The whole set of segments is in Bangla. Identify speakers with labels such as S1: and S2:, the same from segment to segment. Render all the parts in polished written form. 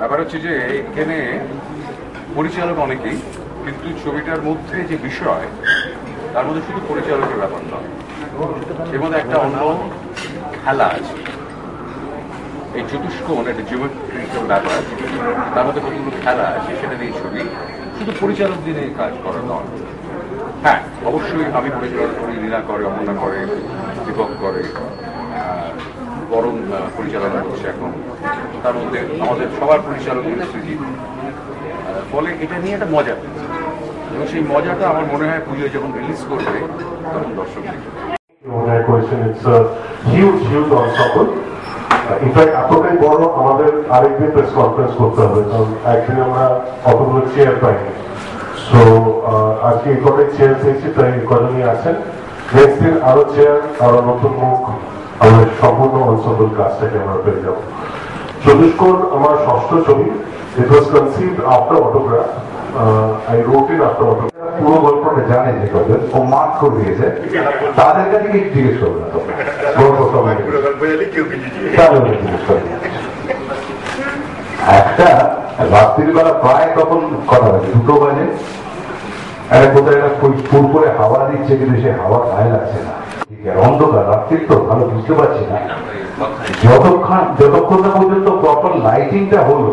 S1: ব্যাপার হচ্ছে যে এখানে পরিচালক অনেকেই, কিন্তু ছবিটার মধ্যে যে বিষয় তার মধ্যে শুধু পরিচালকের ব্যাপার নয়, এর মধ্যে একটা অন্য খেলা আছে। এই চতুষ্কোণ একটা জিওমেট্রিক্যাল ব্যাপার, তার মধ্যে কতগুলো খেলা আছে, সেটা নিয়ে ছবি। শুধু পরিচালক দিয়ে কাজ করা নয়। হ্যাঁ, অবশ্যই আমি পরিচালনা করি, লীনা করে, অমনা করে, দীপক করে, বরং পরিচালনা করছে এখন। তার মধ্যে আমাদের সবার পরিচালক সৃজিত। ফলে এটা নিয়ে একটা মজা, এবং সেই মজাটা আমার মনে হয় পুজো যখন রিলিজ করবে তখন দর্শক দেখবে।
S2: ইনফ্যাক্ট এতটাই বড়, আমাদের আরেকদিন প্রেস কনফারেন্স করতে হবে, কারণ একদিন আমরা অতগুলো চেয়ার পাইনি। সো আজকে এই কটাই চেয়ার পেয়েছি, তাই কজনই আছেন। নেক্সট দিন আরো চেয়ার, আরো নতুন মুখ, আমাদের সম্পূর্ণ অঞ্চল কাজটাকে আমরা পেয়ে যাবো। চতুষ্কোণ আমার ষষ্ঠ ছবি। It was conceived after Autograph. I wrote it after Autograph.
S3: পুরো গল্পটা জানে যে কজন ও মার্ক করে দিয়েছে, তাদের কাছে কি জিজ্ঞেস করবে না, একটা রাত্রির বেলা প্রায় তখন কথা হয়েছে 2টো বাজে। কোথায় একটা ফুল করে হাওয়া দিচ্ছে, কিন্তু সে হাওয়া গায়ে লাগছে না। অন্ধকার রাত্রির তো ভালো বুঝতে পারছি না। যতক্ষণ না পর্যন্ত প্রপার লাইটিংটা হলো,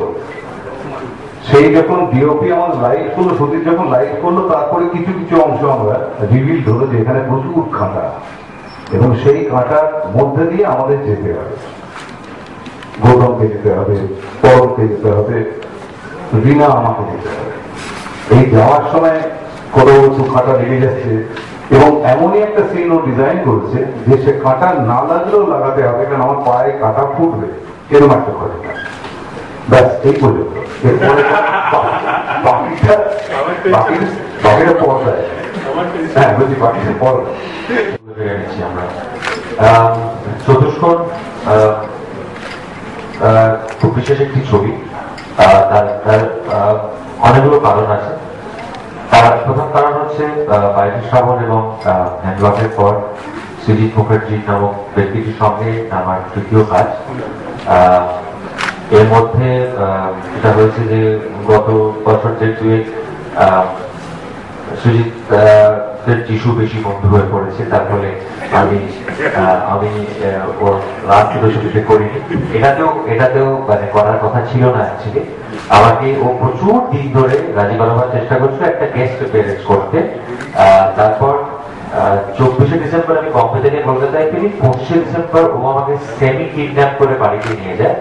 S3: সেই যখন ডিওপি আমার লাইট করলো, সতীর যখন লাইট করলো, তারপরে কিছু কিছু অংশ আমরা রিভিল হলো যে এখানে প্রচুর কাঁটা, এবং সেই কাঁটার মধ্যে দিয়ে আমাদের যেতে হবে। গৌতমকে যেতে হবে, পরমকে যেতে হবে, রিনা আমাকে যেতে হবে। এই যাওয়ার সময় কত বছর কাঁটা লেগে যাচ্ছে, এবং এমনই একটা সিন ও ডিজাইন করেছে যে সে কাঁটা না লাগলেও লাগাতে হবে, কারণ আমার পায়ে কাঁটা ফুটবে, এরকম একটা ঘটনা। ব্যাস এই পর্যন্ত। এরপরে বাকিটা পর্দায়, হ্যাঁ বলছি বাকিটা পর্দা।
S4: আমরা চতুষ্কোণ খুব বিশেষ একটি ছবি। তার অনেকগুলো কারণ আছে। তার প্রথম কারণ হচ্ছে বাইরের শ্রাবণ এবং হ্যান্ডওয়ার্কের পর সৃজিত মুখার্জি নামক ব্যক্তিটির সঙ্গে আমার তৃতীয় কাজ। এর মধ্যে এটা হয়েছে যে গত বছর যে দুয়েক সৃজিত টিস্যু বেশি বন্ধু হয়ে পড়েছে, তার ফলে আমি ওর লাস্ট ছবিতে করিনি। এটাতেও মানে করার কথা ছিল না অ্যাকচুয়ালি। আমাকে ও প্রচুর দিন ধরে রাজি করাবার চেষ্টা করছিল একটা গেস্ট অ্যাপিয়ারেন্স করতে। তারপর 24শে ডিসেম্বর আমি বম্বে থেকে কলকাতায় ফিরি। 25শে ডিসেম্বর ও আমাকে সেমি কিডন্যাপ করে বাড়িতে নিয়ে যায়।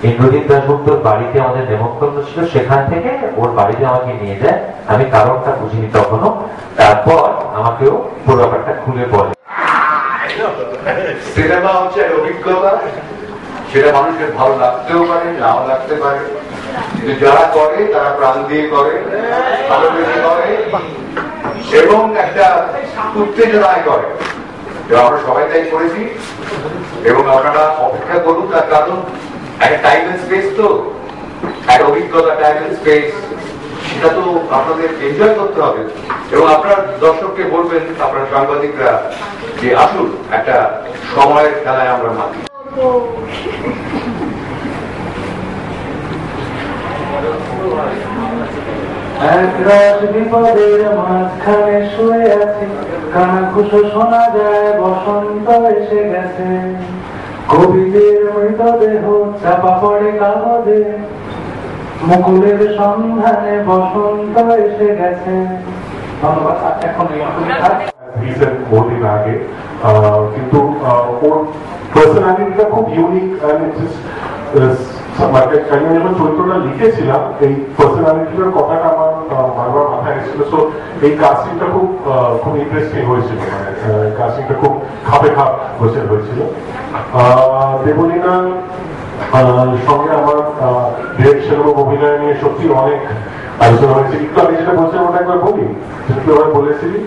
S4: ইন্দ্রজিৎ দাশগুপ্তর বাড়িতে আমাদের নেমন্তন্ন ছিল, সেখান থেকে ওর বাড়িতে আমাকে নিয়ে যায়। আমি কারণটা বুঝিনি তখনও। তারপর আমাকেও পুরো ব্যাপারটা খুলে বলে।
S1: সিনেমা হচ্ছে অভিজ্ঞতা, সেটা মানুষের ভালো লাগতেও পারে, নাও লাগতে পারে, কিন্তু যারা করে তারা প্রাণ দিয়ে করে, ভালোবেসে করে, এবং একটা উত্তেজনায় করে। আমরা সবাই তাই করেছি, এবং আপনারা অপেক্ষা করুন। তার কারণ একটা টাইম এন্ড স্পেস, তো একটা অভিজ্ঞতা, টাইম এন্ড স্পেস, সেটা তো আপনাদের এনজয় করতে হবে। এবং আপনার দর্শককে বলবেন, আপনার সাংবাদিকরা, যে আসুন একটা সময়ের খেলায় আমরা মাতি।
S5: এক রাত বিপদের মাঝখানে শুয়ে আছি, কানাঘুষো শোনা যায় বসন্ত এসে গেছে। কবিদের মৃতদেহ চাপা পড়ে কাগজে, মুকুলের সন্ধানে বসন্ত এসে গেছে। ধন্যবাদ। এখন
S2: বহুদিন আগে, কিন্তু ওর পার্সোনালিটিটা খুব ইউনিক। আমি যখন চরিত্রটা লিখেছিলাম, এই পার্সোনালিটিটার কথাটা আমার বারবার মাথায় এসেছিল। সো এই কাস্টিংটা খুব ইন্টারেস্টিং হয়েছিল, মানে কাস্টিংটা খুব খাপে খাপ হয়েছিল। দেবলীনা সঙ্গে আমার ডিরেকশন এবং অভিনয় নিয়ে সত্যি অনেক আলোচনা হয়েছে। একটু আমি যেটা বলছিলাম ওটা একবার বলি, যেটা বলেছিলি।